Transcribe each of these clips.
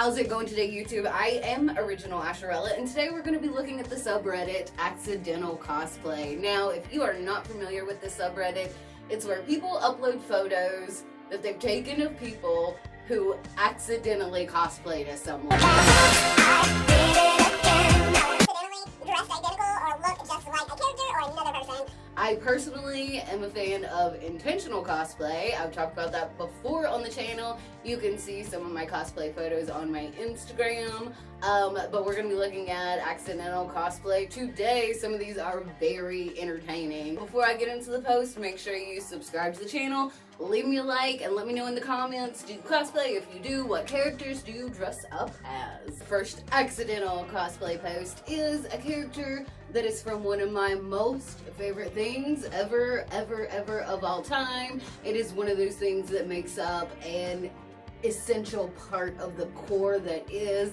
How's it going today, YouTube? I am Original Asherella, and today we're going to be looking at the subreddit AccidentalCosplay. Now, if you are not familiar with this subreddit, it's where people upload photos that they've taken of people who accidentally cosplayed as someone. Dressed identical or look just like a character or another person. I personally am a fan of intentional cosplay. I've talked about that before on the channel. You can see some of my cosplay photos on my Instagram. But we're going to be looking at accidental cosplay today. Some of these are very entertaining. Before I get into the post, make sure you subscribe to the channel, leave me a like, and let me know in the comments, do you cosplay? If you do, what characters do you dress up as? First accidental cosplay post is a character that is from one of my most favorite things ever of all time. It is one of those things that makes up an essential part of the core that is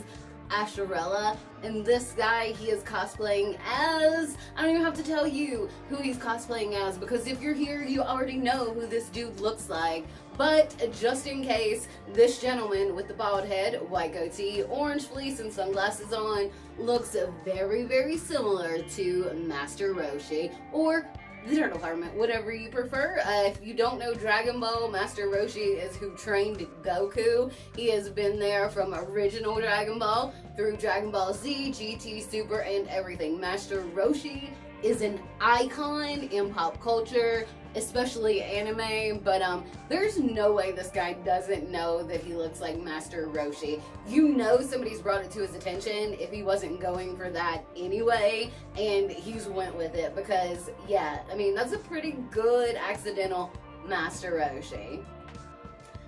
Asherella, and this guy, he is cosplaying as, I don't even have to tell you who he's cosplaying as, because if you're here, you already know who this dude looks like. But just in case, this gentleman with the bald head, white goatee, orange fleece, and sunglasses on looks very similar to Master Roshi, or the Turtle Carmen, whatever you prefer. If you don't know Dragonball, Master Roshi is who trained Goku. He has been there from original Dragon Ball through Dragon Ball Z, GT, Super, and everything. Master Roshi is an icon in pop culture, especially anime, but there's no way this guy doesn't know that he looks like Master Roshi. You know somebody's brought it to his attention if he wasn't going for that anyway, and he's went with it because, yeah, I mean, that's a pretty good accidental Master Roshi.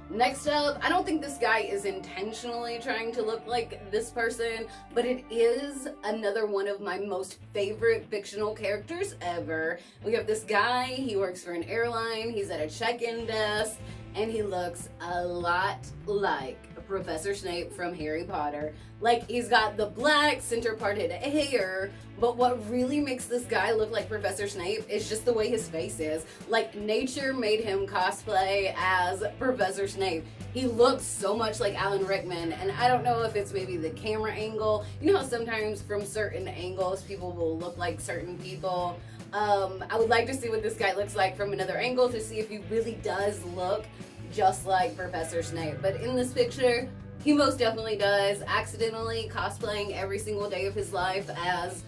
Next up, I don't think this guy is intentionally trying to look like this person, but it is another one of my most favorite fictional characters ever. We have this guy, he works for an airline, he's at a check-in desk, and he looks a lot like Professor Snape from Harry Potter. Like, he's got the black center-parted hair, but what really makes this guy look like Professor Snape is just the way his face is. Like, nature made him cosplay as Professor Snape. He looks so much like Alan Rickman, and I don't know if it's maybe the camera angle. You know how sometimes from certain angles people will look like certain people? I would like to see what this guy looks like from another angle to see if he really does look just like Professor Snape. But in this picture, he most definitely does, accidentally cosplaying every single day of his life as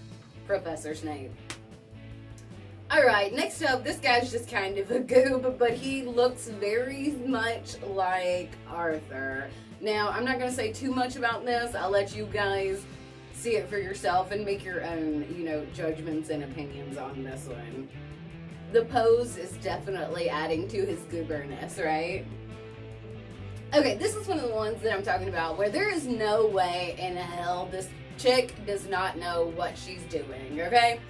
Professor Snape. Alright, next up, this guy's just kind of a goob, but he looks very much like Arthur. Now, I'm not going to say too much about this. I'll let you guys see it for yourself and make your own, judgments and opinions on this one. The pose is definitely adding to his gooberness, right? Okay, this is one of the ones that I'm talking about where there is no way in hell this chick does not know what she's doing, okay?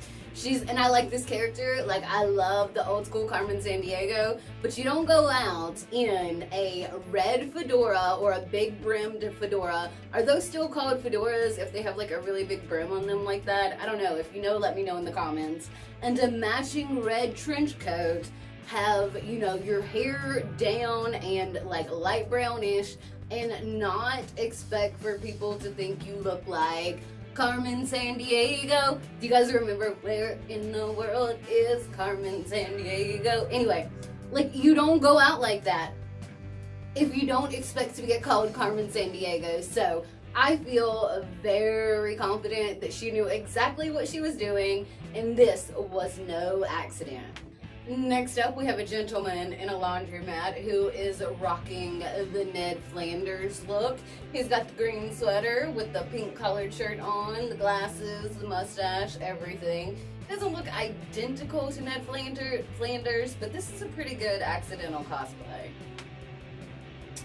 And I like this character, like I love the old school Carmen Sandiego, but you don't go out in a red fedora or a big brimmed fedora. Are those still called fedoras if they have like a really big brim on them like that? I don't know. If you know, let me know in the comments. And a matching red trench coat, have, your hair down and like light brownish, and not expect for people to think you look like Carmen Sandiego. Do you guys remember where in the world is Carmen Sandiego? Anyway, like, you don't go out like that if you don't expect to get called Carmen Sandiego. So I feel very confident that she knew exactly what she was doing, and this was no accident. Next up, we have a gentleman in a laundromat who is rocking the Ned Flanders look. He's got the green sweater with the pink collared shirt on, the glasses, the mustache, everything. Doesn't look identical to Ned Flanders, but this is a pretty good accidental cosplay.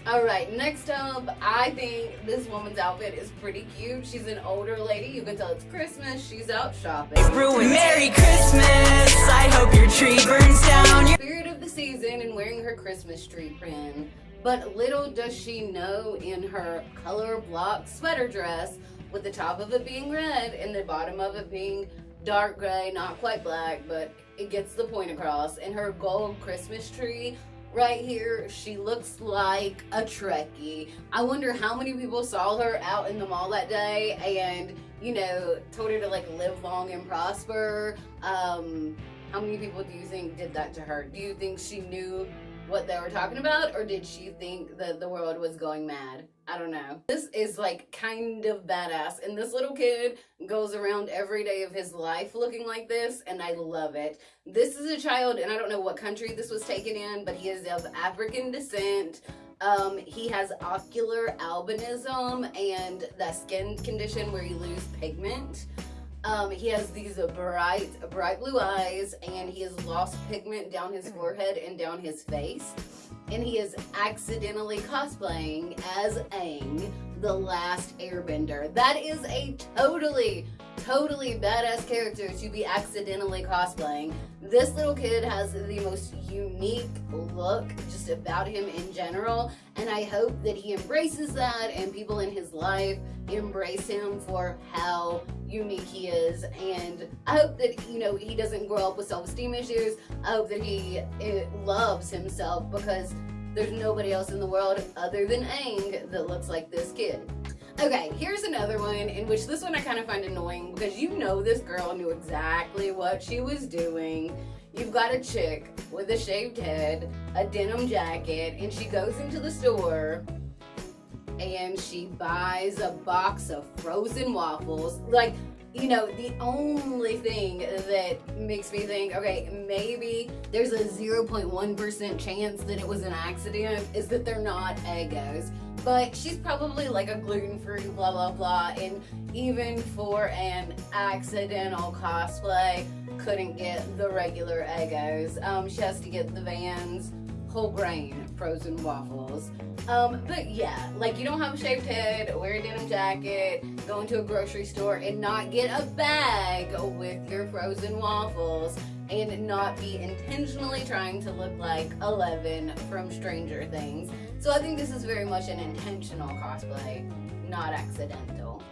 Alright, next up, I think this woman's outfit is pretty cute. She's an older lady. You can tell it's Christmas. She's out shopping. Merry Christmas! I hope your tree burns down. Spirit of the season and wearing her Christmas tree pin. But little does she know, in her color block sweater dress, with the top of it being red and the bottom of it being dark gray, not quite black, but it gets the point across, and her gold Christmas tree right here, she looks like a Trekkie. I wonder how many people saw her out in the mall that day and, you know, told her to like live long and prosper. How many people do you think did that to her? Do you think she knew what they were talking about, or did she think that the world was going mad? I don't know. This is like kind of badass, and this little kid goes around every day of his life looking like this, and I love it. This is a child, and I don't know what country this was taken in, but he is of African descent. He has ocular albinism and that skin condition where you lose pigment. He has these bright blue eyes, and he has lost pigment down his forehead and down his face. And he is accidentally cosplaying as Aang, the Last Airbender. That is a totally badass character to be accidentally cosplaying. This little kid has the most unique look just about him in general, and I hope that he embraces that and people in his life embrace him for how unique he is. And I hope that, you know, he doesn't grow up with self-esteem issues. I hope that he loves himself, because there's nobody else in the world other than Aang that looks like this kid. Okay, here's another one in which this one I kind of find annoying, because you know this girl knew exactly what she was doing. You've got a chick with a shaved head, a denim jacket, and she goes into the store and she buys a box of frozen waffles. Like, you know, the only thing that makes me think, okay, maybe there's a 0.1% chance that it was an accident is that they're not Eggos. But she's probably like a gluten-free blah blah blah, and even for an accidental cosplay, couldn't get the regular Eggos. She has to get the Vans whole grain frozen waffles. But yeah, like, you don't have a shaved head, wear a denim jacket, go into a grocery store and not get a bag with your frozen waffles, and not be intentionally trying to look like 11 from Stranger Things. So I think this is very much an intentional cosplay, not accidental.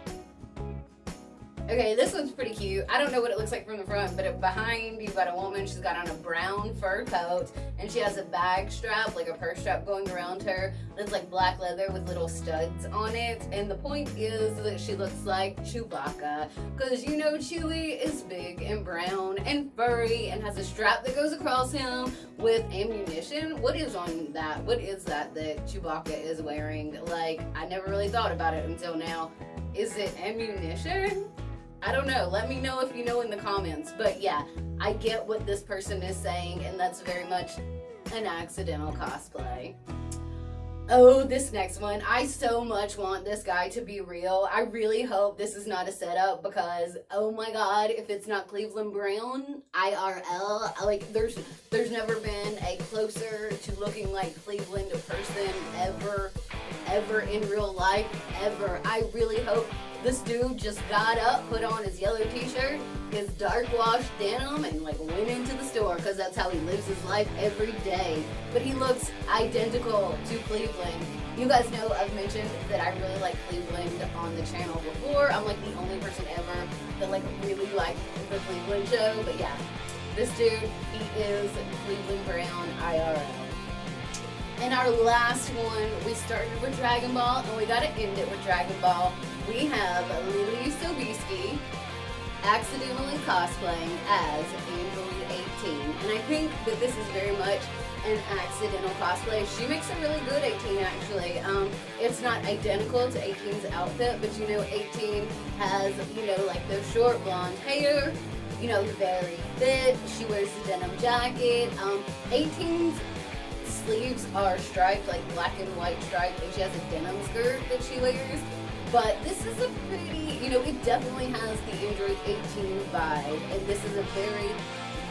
Okay, this one's pretty cute. I don't know what it looks like from the front, but behind you've got a woman. She's got on a brown fur coat, and she has a bag strap, like a purse strap going around her. That's like black leather with little studs on it. And the point is that she looks like Chewbacca, because you know Chewie is big and brown and furry and has a strap that goes across him with ammunition. What is on that? What is that Chewbacca is wearing? Like, I never really thought about it until now. Is it ammunition? I don't know. Let me know if you know in the comments. But yeah, I get what this person is saying, and that's very much an accidental cosplay. Oh, this next one. I so much want this guy to be real. I really hope this is not a setup, because, oh my god, if it's not Cleveland Brown, IRL, like, there's never been a closer to looking like Cleveland person ever in real life, ever. I really hope this dude just got up, put on his yellow t-shirt, his dark wash denim, and like went into the store, because that's how he lives his life every day. But he looks identical to Cleveland. You guys know I've mentioned that I really like Cleveland on the channel before. I'm like the only person ever that like really liked the Cleveland show. But yeah, this dude, he is Cleveland Brown IRL. And our last one, we started with Dragonball, and we gotta end it with Dragonball. We have Lily Sobieski accidentally cosplaying as Android 18. And I think that this is very much an accidental cosplay. She makes a really good 18, actually. It's not identical to 18's outfit, but you know 18 has, you know, like the short blonde hair, you know, very fit. She wears a denim jacket. 18's sleeves are striped, like black and white striped, and she has a denim skirt that she wears. But this is a pretty, you know, it definitely has the Android 18 vibe, and this is a very,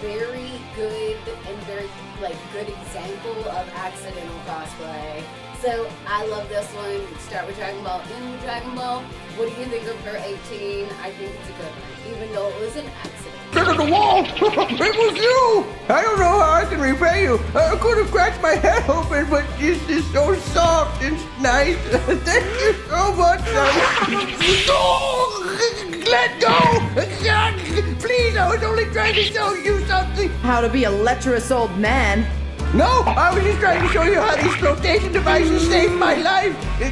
very good and very, like, good example of accidental cosplay. So I love this one. Start with Dragon Ball, end with Dragon Ball. What do you think of her 18? I think it's a good one, even though it was an accident. Get on the wall! It was you! I don't know how I can repay you. I could have cracked my head open, but this is so soft and nice. Thank you so much. Let go! Please, I was only trying to show you something. How to be a lecherous old man. No, I was just trying to show you how these flotation devices saved my life. Please,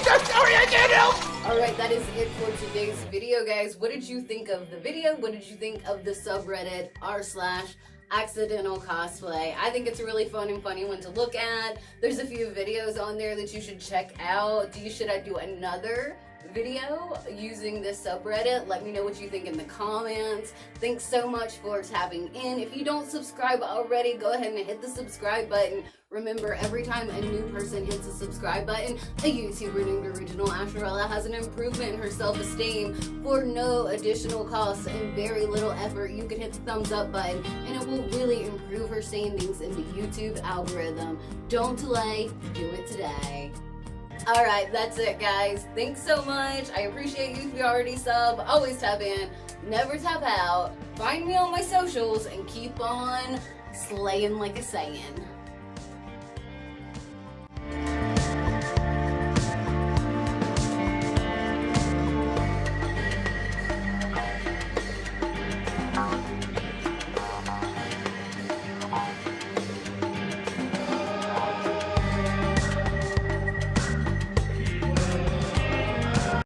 I'm sorry, I can't help. Alright, that is it for today's video, guys. What did you think of the video? What did you think of the subreddit r/AccidentalCosplay? I think it's a really fun and funny one to look at. There's a few videos on there that you should check out. Should I do another video using this subreddit? Let me know what you think in the comments. Thanks so much for tapping in. If you don't subscribe already, go ahead and hit the subscribe button. Remember, every time a new person hits the subscribe button, a YouTuber named Original Asherella has an improvement in her self-esteem for no additional cost and very little effort. You can hit the thumbs up button and it will really improve her standings in the YouTube algorithm. Don't delay, do it today. Alright, that's it, guys. Thanks so much. I appreciate you if you already sub. Always tap in, never tap out. Find me on my socials and keep on slaying like a Saiyan.